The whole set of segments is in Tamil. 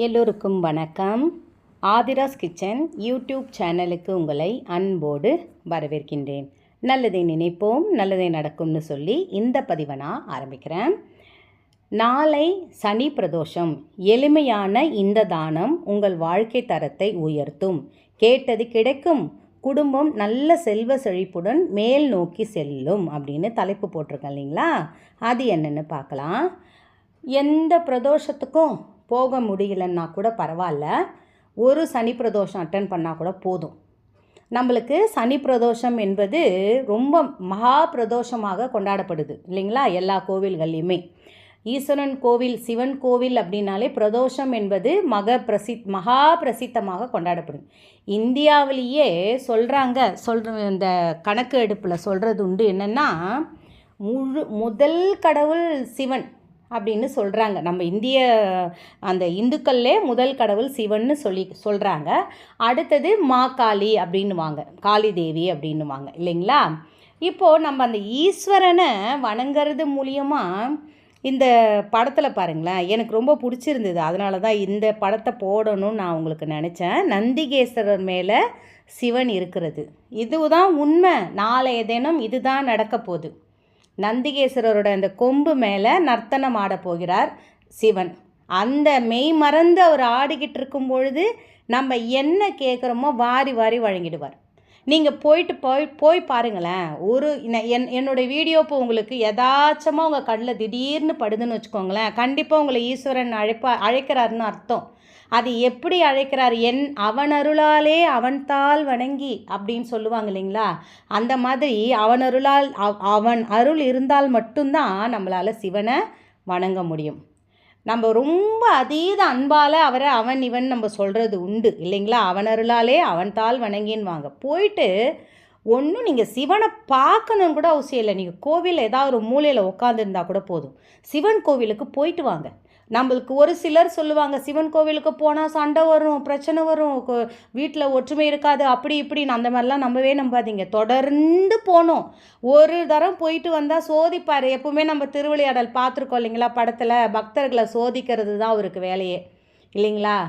எல்லோருக்கும் வணக்கம். ஆதிராஸ் கிச்சன் யூடியூப் சேனலுக்கு உங்களை அன்போடு வரவேற்கின்றேன். நல்லதை நினைப்போம், நல்லதை நடக்கும்னு சொல்லி இந்த பதிவை நான் ஆரம்பிக்கிறேன். நாளை சனி பிரதோஷம். எளிமையான இந்த தானம் உங்கள் வாழ்க்கை தரத்தை உயர்த்தும். கேட்டது கிடைக்கும். குடும்பம் நல்ல செல்வ செழிப்புடன் மேல் நோக்கி செல்லும் அப்படின்னு தலைப்பு போட்டிருக்கேன் இல்லைங்களா? அது என்னென்னு பார்க்கலாம். எந்த பிரதோஷத்துக்கும் போக முடியலன்னா கூட பரவாயில்ல, ஒரு சனி பிரதோஷம் அட்டன் பண்ணால் கூட போதும். நம்மளுக்கு சனி பிரதோஷம் என்பது ரொம்ப மகா பிரதோஷமாக கொண்டாடப்படுது இல்லைங்களா? எல்லா கோவில்கள்லையுமே ஈஸ்வரன் கோவில், சிவன் கோவில் அப்படின்னாலே பிரதோஷம் என்பது மகா பிரசித்தமாக கொண்டாடப்படும். இந்தியாவிலேயே இந்த கணக்கு எடுப்பில் சொல்கிறது உண்டு. என்னென்னா முதல் கடவுள் சிவன் அப்படின்னு சொல்கிறாங்க. நம்ம இந்துக்கள்லே முதல் கடவுள் சிவன்னு சொல்கிறாங்க. அடுத்தது காளி அப்படின்னுவாங்க, காளி தேவி அப்படின்னுவாங்க இல்லைங்களா? இப்போது நம்ம அந்த ஈஸ்வரனை வணங்கிறது மூலியமாக இந்த படத்தில் பாருங்களேன், எனக்கு ரொம்ப பிடிச்சிருந்தது. அதனால தான் இந்த படத்தை போடணும்னு நான் உங்களுக்கு நினச்சேன். நந்திகேஸ்வரர் மேலே சிவன் இருக்கிறது, இதுதான் உண்மை. நாளைய தினம் இதுதான் நடக்க போகுது. நந்திகேஸ்வரரோட அந்த கொம்பு மேலே நர்த்தனம் ஆட போகிறார் சிவன். அந்த மெய் மறந்து அவர் ஆடிக்கிட்டு இருக்கும் பொழுது நம்ம என்ன கேட்குறோமோ வாரி வாரி வழங்கிடுவார். நீங்கள் போய் பாருங்களேன். என்னோடய வீடியோ இப்போ உங்களுக்கு எதாச்சமாக உங்கள் கண்ணில் திடீர்னு படுதுன்னு வச்சுக்கோங்களேன், கண்டிப்பாக உங்களை ஈஸ்வரன் அழைக்கிறாருன்னு அர்த்தம். அது எப்படி அழைக்கிறார்? அவன் அருளாலே அவன் தாள் வணங்கி அப்படின்னு சொல்லுவாங்க இல்லைங்களா? அந்த மாதிரி அவன் அருள் இருந்தால் மட்டும்தான் நம்மளால் சிவனை வணங்க முடியும். நம்ம ரொம்ப அதீத அன்பால் அவரை அவன் இவன் நம்ம சொல்கிறது உண்டு இல்லைங்களா? அவன் அருளாலே அவன் தாள் வணங்கின்னு போயிட்டு ஒன்றும் நீங்கள் சிவனை பார்க்கணும் கூட அவசியம் இல்லை. நீங்கள் கோவிலில் ஏதாவது ஒரு மூலையில் உட்காந்துருந்தா கூட போதும். சிவன் கோவிலுக்கு போயிட்டு வாங்க. நம்மளுக்கு ஒரு சிலர் சொல்லுவாங்க, சிவன் கோவிலுக்கு போனால் சண்டை வரும், பிரச்சனை வரும், வீட்டில் ஒற்றுமை இருக்காது, அப்படி இப்படின்னு. அந்த மாதிரிலாம் நம்பாதீங்க. தொடர்ந்து போகணும். ஒரு தரம் போயிட்டு வந்தால் சோதிப்பார். எப்பவுமே நம்ம திருவிளையாடல் பார்த்துருக்கோம் இல்லைங்களா? படத்தில் பக்தர்களை சோதிக்கிறது தான் அவருக்கு வேலையே இல்லைங்களா?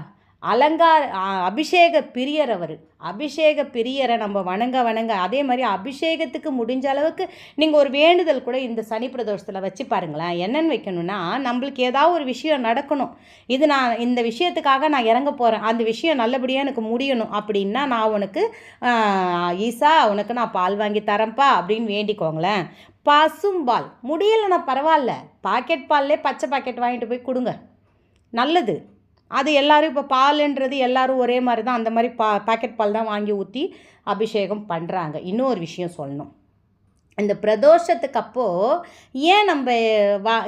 அபிஷேக பிரியர் அவர். அபிஷேக பிரியரை நம்ம வணங்க அதே மாதிரி அபிஷேகத்துக்கு முடிஞ்ச அளவுக்கு நீங்கள் ஒரு வேண்டுதல் கூட இந்த சனி பிரதோஷத்தில் வச்சு பாருங்களேன். என்னென்னு வைக்கணும்னா, நம்மளுக்கு ஏதாவது ஒரு விஷயம் நடக்கணும், நான் இந்த விஷயத்துக்காக நான் இறங்க போகிறேன், அந்த விஷயம் நல்லபடியாக எனக்கு முடியணும் அப்படின்னா நான் உனக்கு ஈசா உனக்கு நான் பால் வாங்கி தரேன்ப்பா அப்படின்னு வேண்டிக்கோங்களேன். பசும்பால் முடியலைன்னா பரவாயில்ல, பாக்கெட் பால்லே பச்சை பாக்கெட் வாங்கிட்டு போய் கொடுங்க, நல்லது. அது எல்லோரும் இப்போ பாலுன்றது எல்லோரும் ஒரே மாதிரி தான், அந்த மாதிரி பாக்கெட் பால் தான் வாங்கி ஊற்றி அபிஷேகம் பண்ணுறாங்க. இன்னொரு விஷயம் சொல்லணும், இந்த பிரதோஷத்துக்கு அப்போது ஏன் நம்ம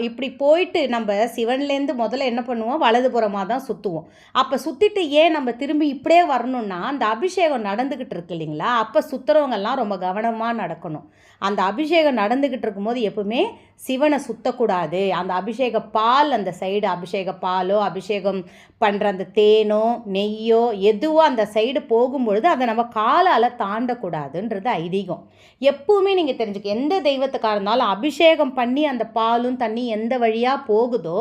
இப்படி போயிட்டு நம்ம சிவன்லேருந்து முதல்ல என்ன பண்ணுவோம், வலதுபுறமாக தான் சுற்றுவோம். அப்போ சுற்றிட்டு ஏன் நம்ம திரும்பி இப்படியே வரணும்னா, அந்த அபிஷேகம் நடந்துக்கிட்டு இருக்கு இல்லைங்களா? அப்போ சுற்றுறவங்கெல்லாம் ரொம்ப கவனமாக நடக்கணும். அந்த அபிஷேகம் நடந்துக்கிட்டு இருக்கும்போது எப்பவுமே சிவனை சுற்றக்கூடாது. அந்த அபிஷேக பால், அந்த சைடு அபிஷேக பாலோ அபிஷேகம் பண்ணுற அந்த தேனோ நெய்யோ எதுவோ அந்த சைடு போகும்பொழுது அதை நம்ம காலால் தாண்டக்கூடாதுன்றது ஐதீகம். எப்பவுமே நீங்கள் தெரிஞ்சுக்க, எந்த தெய்வத்துக்காக இருந்தாலும் அபிஷேகம் பண்ணி அந்த பாலும் தண்ணி எந்த வழியாக போகுதோ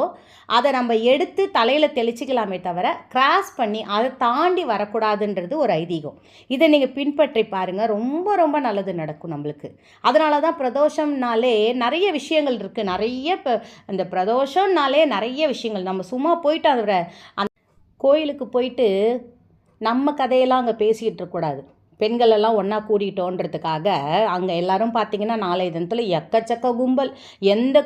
அதை நம்ம எடுத்து தலையில் தெளிச்சிக்கலாமே தவிர கிராஸ் பண்ணி அதை தாண்டி வரக்கூடாதுன்றது ஒரு ஐதீகம். இதை நீங்கள் பின்பற்றி பாருங்கள், ரொம்ப ரொம்ப நல்லது நடக்கும் நம்மளுக்கு. அதனால தான் பிரதோஷம்னாலே நிறைய விஷயங்கள் இருக்குது. இப்போ இந்த பிரதோஷம்னாலே நிறைய விஷயங்கள். நம்ம சும்மா போயிட்டு அந்த கோயிலுக்கு போயிட்டு நம்ம கதையெல்லாம் அங்கே பேசிக்கிட்டு இருக்கக்கூடாது. பெண்களெல்லாம் ஒன்றா கூடிட்டோன்றதுக்காக அங்கே எல்லோரும் பார்த்திங்கன்னா நாளைய தினத்தில் எக்கச்சக்க கும்பல். எந்த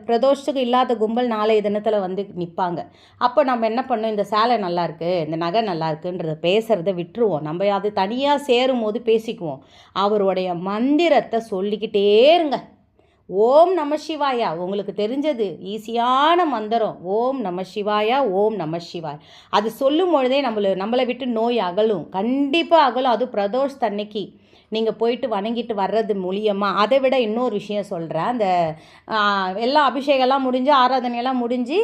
பிரதோஷத்துக்கு இல்லாத கும்பல் நாளைய தினத்தில் வந்து நிற்பாங்க. அப்போ நம்ம என்ன பண்ணோம், இந்த சேலை நல்லாயிருக்கு, இந்த நகை நல்லாயிருக்குன்றதை பேசுகிறத விட்டுருவோம். நம்ம அது தனியாக சேரும் போது பேசிக்குவோம். அவருடைய மந்திரத்தை சொல்லிக்கிட்டே இருங்க. ஓம் நம சிவாயா, உங்களுக்கு தெரிஞ்சது ஈஸியான மந்திரம். ஓம் நம சிவாயா, ஓம் நம சிவாய். அது சொல்லும் பொழுதே நம்மளை விட்டு நோய் அகலும், கண்டிப்பாக அகலும். அது பிரதோஷ் தன்னைக்கு நீங்கள் போயிட்டு வணங்கிட்டு வர்றது மூலியமாக. அதை விட இன்னொரு விஷயம் சொல்கிறேன். அந்த எல்லாம் அபிஷேகம்லாம் முடிஞ்சு ஆராதனையெல்லாம் முடிஞ்சு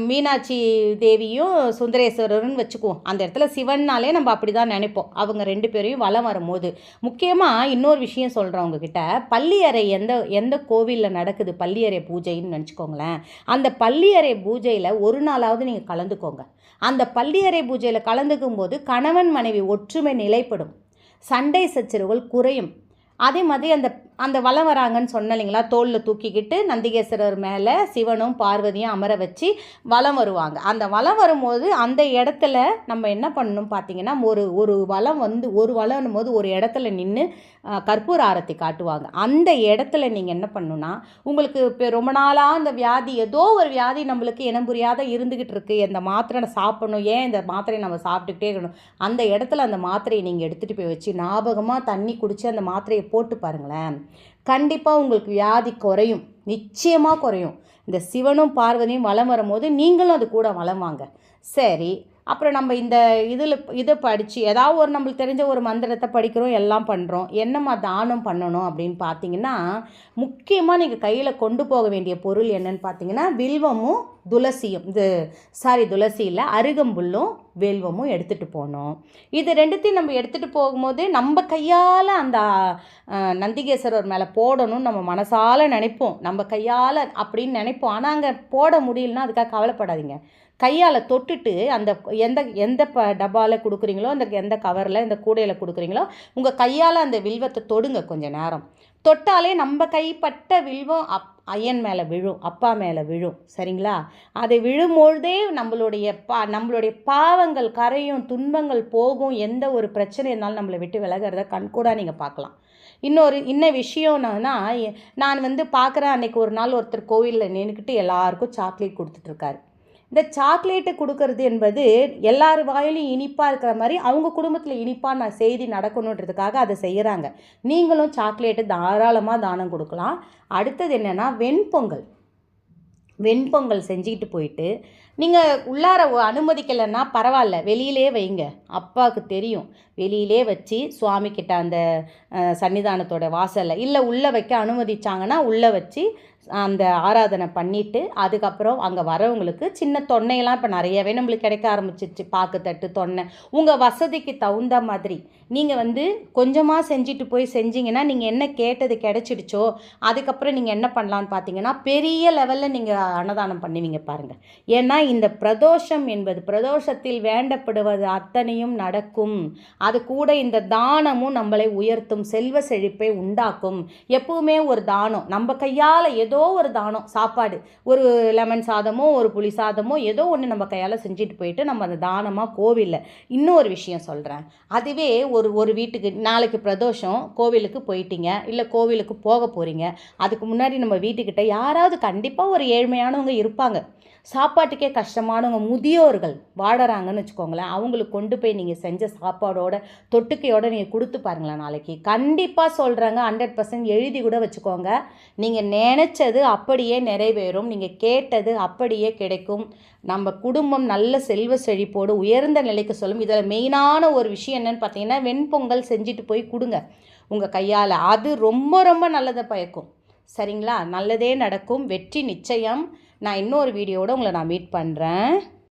மீனாட்சி தேவியும் சுந்தரேஸ்வரர்னு வச்சுக்குவோம். அந்த இடத்துல சிவன்னாலே நம்ம அப்படி தான் நினைப்போம். அவங்க 2 பேரையும் வலம் வரும்போது முக்கியமாக இன்னொரு விஷயம் சொல்கிறேன் உங்ககிட்ட. பள்ளியறை எந்த கோவிலில் நடக்குது பள்ளியறை பூஜைன்னு நினச்சிக்கோங்களேன். அந்த பள்ளியறை பூஜையில் ஒரு நாளாவது நீங்கள் கலந்துக்கோங்க. அந்த பள்ளியறை பூஜையில் கலந்துக்கும் போது கணவன் மனைவி ஒற்றுமை நிலைப்படும், சண்டை சச்சரவுகள் குறையும். அதே மாதிரி அந்த வலம் வராங்கன்னு சொன்ன இல்லைங்களா, தோளில் தூக்கிக்கிட்டு நந்திகேஸ்வரர் மேலே சிவனும் பார்வதியும் அமர வச்சு வலம் வருவாங்க. அந்த வலம் வரும்போது அந்த இடத்துல நம்ம என்ன பண்ணணும் பார்த்தீங்கன்னா, ஒரு வலம் ஒரு வலம் போது ஒரு இடத்துல நின்று கற்பூர ஆரத்தி காட்டுவாங்க. அந்த இடத்துல நீங்கள் என்ன பண்ணணுன்னா, உங்களுக்கு இப்போ ரொம்ப நாளாக அந்த வியாதி, ஏதோ ஒரு வியாதி நம்மளுக்கு இனம் புரியாத இருந்துக்கிட்டு இருக்குது, இந்த மாத்திரை சாப்பிடணும், ஏன் இந்த மாத்திரையை நம்ம சாப்பிட்டுக்கிட்டே இருக்கணும், அந்த இடத்துல அந்த மாத்திரையை நீங்கள் எடுத்துகிட்டு போய் வச்சு ஞாபகமாக தண்ணி குடித்து அந்த மாத்திரையை போட்டு பாருங்களேன். கண்டிப்பாக உங்களுக்கு வியாதி குறையும், நிச்சயமாக குறையும். இந்த சிவனும் பார்வதியும் வலம் வரும்போது நீங்களும் அது கூட வலம் வாங்க. சரி, அப்புறம் நம்ம இதை படித்து ஏதாவது ஒரு நம்மளுக்கு தெரிஞ்ச ஒரு மந்திரத்தை படிக்கிறோம், எல்லாம் பண்ணுறோம். என்னம்மா தானம் பண்ணணும் அப்படின்னு பார்த்தீங்கன்னா, முக்கியமாக நீங்கள் கையில் கொண்டு போக வேண்டிய பொருள் என்னன்னு பார்த்தீங்கன்னா, வில்வமும் துளசியும். துளசி இல்லை, அருகம்புல்லும் வேல்வமும் எடுத்துகிட்டு போகணும். இது 2த்தையும் நம்ம எடுத்துகிட்டு போகும்போது நம்ம கையால் அந்த நந்திகேஸ்வரர் மேலே போடணும்னு நம்ம மனசால் நினைப்போம், நம்ம கையால் அப்படின்னு நினைப்போம். ஆனால் அங்கே போட முடியலன்னா அதுக்காக கவலைப்படாதீங்க. கையால் தொட்டுட்டு அந்த எந்த டப்பாவில் கொடுக்குறீங்களோ, எந்த கவரில் இந்த கூடையில் கொடுக்குறீங்களோ, உங்கள் கையால் அந்த வில்வத்தை தொடுங்க. கொஞ்சம் நேரம் தொட்டாலே நம்ம கைப்பட்ட வில்வம் ஐயன் மேலே விழும், அப்பா மேலே விழும். சரிங்களா? அதை விழும்பொழுதே நம்மளுடைய பாவங்கள் கரையும், துன்பங்கள் போகும். எந்த ஒரு பிரச்சனை இருந்தாலும் நம்மளை விட்டு விலகிறத கண்கூடாக நீங்கள் பார்க்கலாம். இன்ன விஷயம்னா, நான் பார்க்குறேன், அன்றைக்கி ஒரு நாள் ஒருத்தர் கோவிலில் நின்றுக்கிட்டு எல்லாருக்கும் சாக்லேட் கொடுத்துட்ருக்காரு. இந்த சாக்லேட்டு கொடுக்கறது என்பது எல்லார் வாயிலும் இனிப்பாக இருக்கிற மாதிரி அவங்க குடும்பத்தில் இனிப்பாக செய்தி நடக்கணுன்றதுக்காக அதை செய்கிறாங்க. நீங்களும் சாக்லேட்டு தாராளமாக தானம் கொடுக்கலாம். அடுத்தது என்னென்னா, வெண்பொங்கல் செஞ்சுக்கிட்டு போயிட்டு நீங்கள் உள்ளார அனுமதிக்கலைன்னா பரவாயில்ல, வெளியிலே வைங்க. அப்பாவுக்கு தெரியும், வெளியிலே வச்சு சுவாமிக்கிட்ட அந்த சன்னிதானத்தோட வாசலில் இல்லை உள்ளே வைக்க அனுமதிச்சாங்கன்னா உள்ளே வச்சு அந்த ஆராதனை பண்ணிவிட்டு அதுக்கப்புறம் அங்கே வரவங்களுக்கு சின்ன தொன்னையெல்லாம் இப்போ நிறையவே நம்மளுக்கு கிடைக்க ஆரம்பிச்சிச்சு. பாக்குத்தட்டு, தொன்னை உங்கள் வசதிக்கு தகுந்த மாதிரி நீங்கள் கொஞ்சமாக செஞ்சுட்டு போய் செஞ்சிங்கன்னா நீங்கள் என்ன கேட்டது கிடைச்சிடுச்சோ அதுக்கப்புறம் நீங்கள் என்ன பண்ணலான்னு பார்த்தீங்கன்னா, பெரிய லெவலில் நீங்கள் அன்னதானம் பண்ணுவீங்க பாருங்கள். ஏன்னா இந்த பிரதோஷம் என்பது, பிரதோஷத்தில் வேண்டப்படுவது அத்தனையும் நடக்கும். அது கூட இந்த தானமும் நம்மளை உயர்த்தும், செல்வ செழிப்பை உண்டாக்கும். எப்பவுமே ஒரு தானம் நம்ம கையால், ஏதோ ஒரு தானம், சாப்பாடு, ஒரு லெமன் சாதமோ ஒரு புளி சாதமோ ஏதோ ஒன்று நம்ம கையால் செஞ்சுட்டு போயிட்டு நம்ம அந்த தானமாக கோவிலில். இன்னொரு விஷயம் சொல்கிறேன், அதுவே ஒரு வீட்டுக்கு நாளைக்கு பிரதோஷம், கோவிலுக்கு போயிட்டீங்க, இல்லை கோவிலுக்கு போக போகிறீங்க, அதுக்கு முன்னாடி நம்ம வீட்டுக்கிட்ட யாராவது கண்டிப்பாக ஒரு ஏழ்மையானவங்க இருப்பாங்க, சாப்பாட்டுக்கே கஷ்டமானவங்க, முதியோர்கள் வாடுறாங்கன்னு வச்சுக்கோங்களேன். அவங்களுக்கு கொண்டு போய் நீங்கள் செஞ்ச சாப்பாடோட தொட்டுக்கையோடு நீங்கள் கொடுத்து பாருங்களேன். நாளைக்கு கண்டிப்பாக சொல்கிறாங்க, 100% எழுதி கூட வச்சுக்கோங்க, நீங்கள் நினச்சது அப்படியே நிறைவேறும், நீங்கள் கேட்டது அப்படியே கிடைக்கும். நம்ம குடும்பம் நல்ல செல்வ செழிப்போடு உயர்ந்த நிலைக்கு சொல்லும். இதில் மெயினான ஒரு விஷயம் என்னென்னு பார்த்தீங்கன்னா, வெண்பொங்கல் செஞ்சுட்டு போய் கொடுங்க உங்கள் கையால். அது ரொம்ப ரொம்ப நல்லதை பயக்கும். சரிங்களா? நல்லதே நடக்கும், வெற்றி நிச்சயம். நான் இன்னொரு வீடியோவோட உங்களை மீட் பண்ணுறேன்.